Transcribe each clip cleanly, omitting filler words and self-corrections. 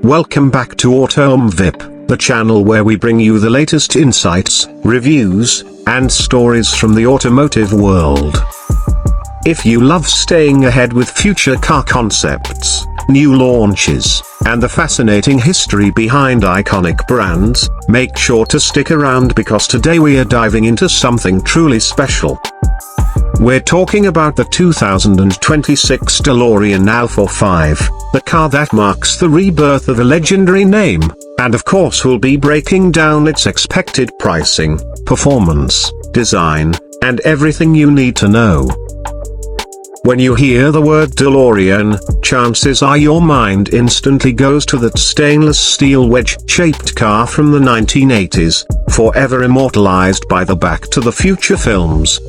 Welcome back to Automvip, the channel where we bring you the latest insights, reviews, and stories from the automotive world. If you love staying ahead with future car concepts, new launches, and the fascinating history behind iconic brands, make sure to stick around because today we are diving into something truly special. We're talking about the 2026 DeLorean Alpha5, the car that marks the rebirth of a legendary name, and of course we'll be breaking down its expected pricing, performance, design, and everything you need to know. When you hear the word DeLorean, chances are your mind instantly goes to that stainless steel wedge-shaped car from the 1980s, forever immortalized by the Back to the Future films.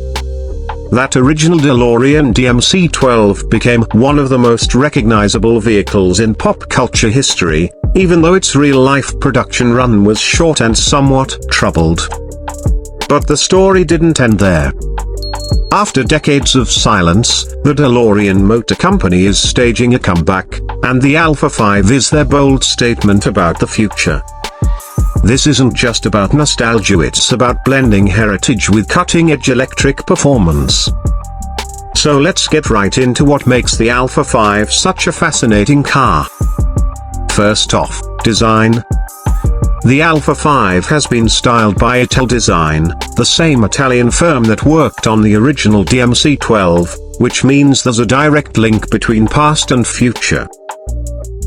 That original DeLorean DC-12 became one of the most recognizable vehicles in pop culture history, even though its real-life production run was short and somewhat troubled. But the story didn't end there. After decades of silence, the DeLorean Motor Company is staging a comeback, and the Alpha5 is their bold statement about the future. This isn't just about nostalgia, it's about blending heritage with cutting-edge electric performance. So let's get right into what makes the Alpha5 such a fascinating car. First off, design. The Alpha5 has been styled by Ital Design, the same Italian firm that worked on the original DC-12, which means there's a direct link between past and future.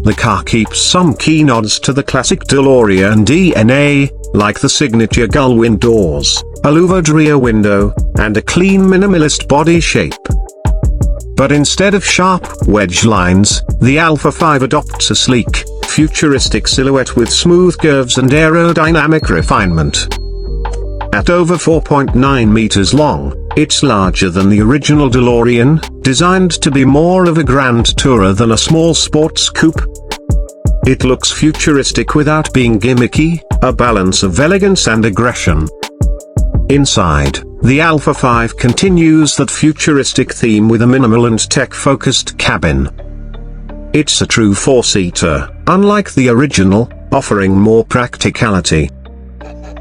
The car keeps some key nods to the classic DeLorean DNA, like the signature gullwing doors, a louvered rear window, and a clean minimalist body shape. But instead of sharp wedge lines, the Alpha5 adopts a sleek, futuristic silhouette with smooth curves and aerodynamic refinement. At over 4.9 meters long, it's larger than the original DeLorean, designed to be more of a grand tourer than a small sports coupe. It looks futuristic without being gimmicky, a balance of elegance and aggression. Inside, the Alpha5 continues that futuristic theme with a minimal and tech-focused cabin. It's a true four-seater, unlike the original, offering more practicality.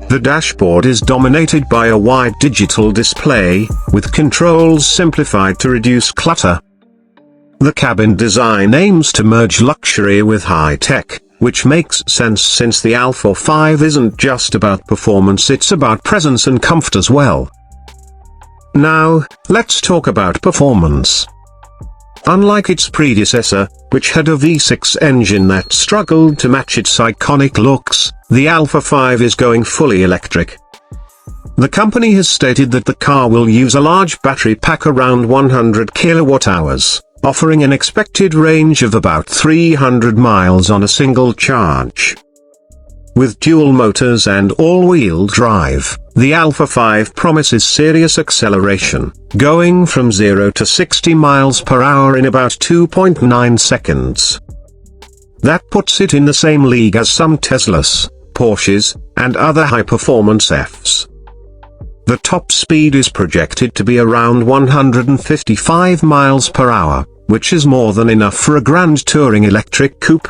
The dashboard is dominated by a wide digital display, with controls simplified to reduce clutter. The cabin design aims to merge luxury with high-tech, which makes sense since the Alpha5 isn't just about performance, it's about presence and comfort as well. Now, let's talk about performance. Unlike its predecessor, which had a V6 engine that struggled to match its iconic looks, the Alpha5 is going fully electric. The company has stated that the car will use a large battery pack around 100 kilowatt-hours, offering an expected range of about 300 miles on a single charge. With dual motors and all-wheel drive, the Alpha5 promises serious acceleration, going from 0 to 60 miles per hour in about 2.9 seconds. That puts it in the same league as some Teslas, Porsches, and other high-performance Fs. The top speed is projected to be around 155 miles per hour, which is more than enough for a grand touring electric coupe.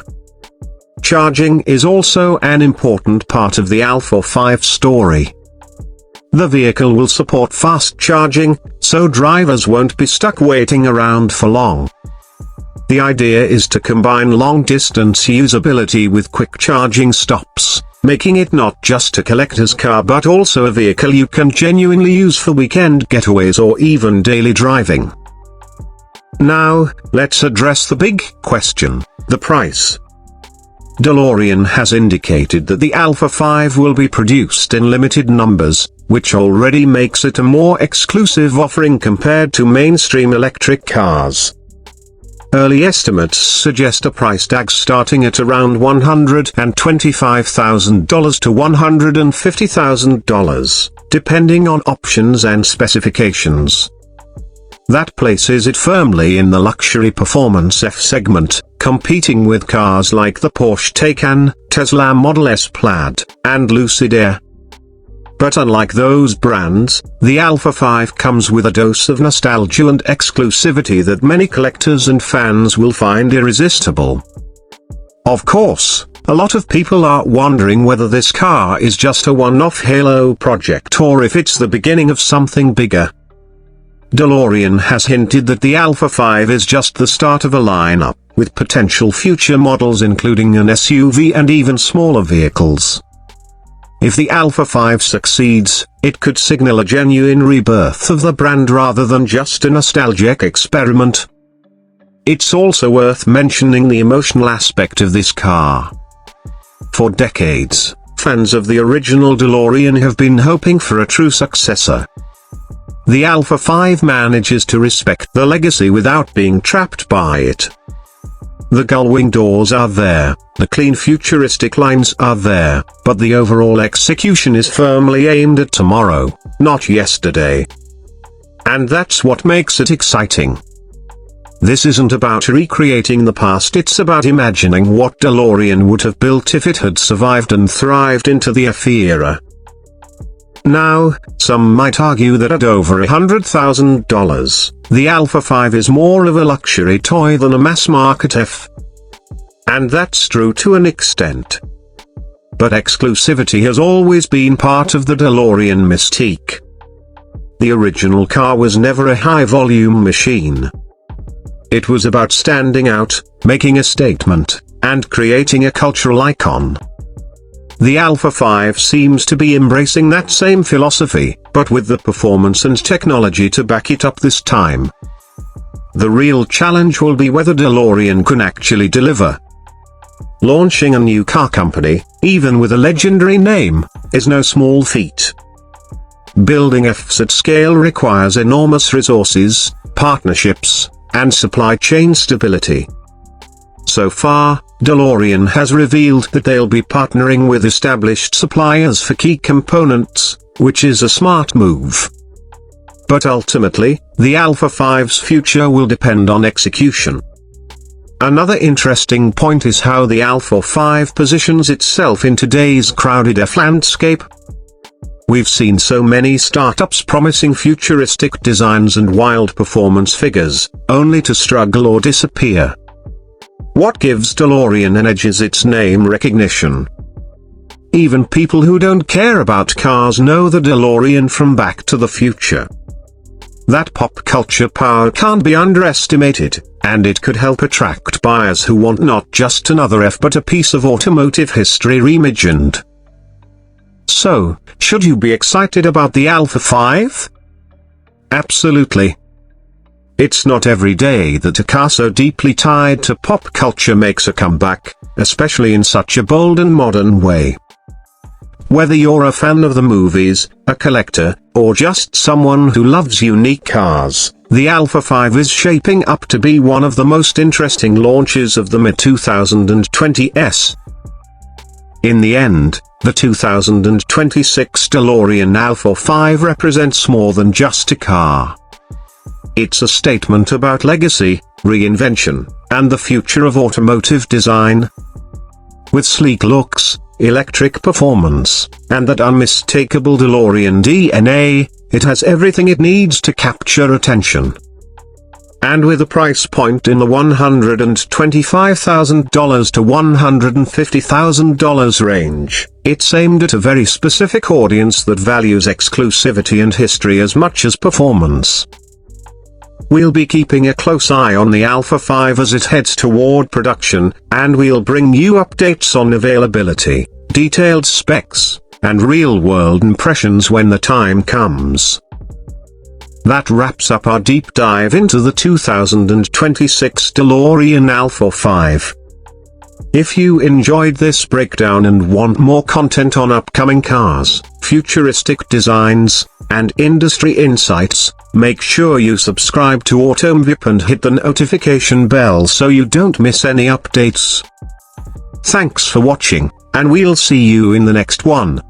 Charging is also an important part of the Alpha5 story. The vehicle will support fast charging, so drivers won't be stuck waiting around for long. The idea is to combine long-distance usability with quick charging stops, making it not just a collector's car but also a vehicle you can genuinely use for weekend getaways or even daily driving. Now, let's address the big question, the price. DeLorean has indicated that the Alpha5 will be produced in limited numbers, which already makes it a more exclusive offering compared to mainstream electric cars. Early estimates suggest a price tag starting at around $125,000 to $150,000, depending on options and specifications. That places it firmly in the luxury performance F segment, competing with cars like the Porsche Taycan, Tesla Model S Plaid, and Lucid Air. But unlike those brands, the Alpha5 comes with a dose of nostalgia and exclusivity that many collectors and fans will find irresistible. Of course, a lot of people are wondering whether this car is just a one-off halo project or if it's the beginning of something bigger. DeLorean has hinted that the Alpha5 is just the start of a lineup, with potential future models including an SUV and even smaller vehicles. If the Alpha5 succeeds, it could signal a genuine rebirth of the brand rather than just a nostalgic experiment. It's also worth mentioning the emotional aspect of this car. For decades, fans of the original DeLorean have been hoping for a true successor. The Alpha5 manages to respect the legacy without being trapped by it. The gullwing doors are there, the clean futuristic lines are there, but the overall execution is firmly aimed at tomorrow, not yesterday. And that's what makes it exciting. This isn't about recreating the past, it's about imagining what DeLorean would have built if it had survived and thrived into the EV era. Now, some might argue that at over $100,000, the Alpha5 is more of a luxury toy than a mass-market EV. And that's true to an extent. But exclusivity has always been part of the DeLorean mystique. The original car was never a high-volume machine. It was about standing out, making a statement, and creating a cultural icon. The Alpha5 seems to be embracing that same philosophy, but with the performance and technology to back it up this time. The real challenge will be whether DeLorean can actually deliver. Launching a new car company, even with a legendary name, is no small feat. Building EVs at scale requires enormous resources, partnerships, and supply chain stability. So far, DeLorean has revealed that they'll be partnering with established suppliers for key components, which is a smart move. But ultimately, the Alpha5's future will depend on execution. Another interesting point is how the Alpha5 positions itself in today's crowded EV landscape. We've seen so many startups promising futuristic designs and wild performance figures, only to struggle or disappear. What gives DeLorean an edge is its name recognition. Even people who don't care about cars know the DeLorean from Back to the Future. That pop culture power can't be underestimated, and it could help attract buyers who want not just another EV but a piece of automotive history reimagined. So, should you be excited about the Alpha5? Absolutely. It's not every day that a car so deeply tied to pop culture makes a comeback, especially in such a bold and modern way. Whether you're a fan of the movies, a collector, or just someone who loves unique cars, the Alpha5 is shaping up to be one of the most interesting launches of the mid-2020s. In the end, the 2026 DeLorean Alpha5 represents more than just a car. It's a statement about legacy, reinvention, and the future of automotive design. With sleek looks, electric performance, and that unmistakable DeLorean DNA, it has everything it needs to capture attention. And with a price point in the $125,000 to $150,000 range, it's aimed at a very specific audience that values exclusivity and history as much as performance. We'll be keeping a close eye on the Alpha5 as it heads toward production, and we'll bring you updates on availability, detailed specs, and real-world impressions when the time comes. That wraps up our deep dive into the 2026 DeLorean Alpha5. If you enjoyed this breakdown and want more content on upcoming cars, futuristic designs, and industry insights, make sure you subscribe to AutomoveVip and hit the notification bell so you don't miss any updates. Thanks for watching, and we'll see you in the next one.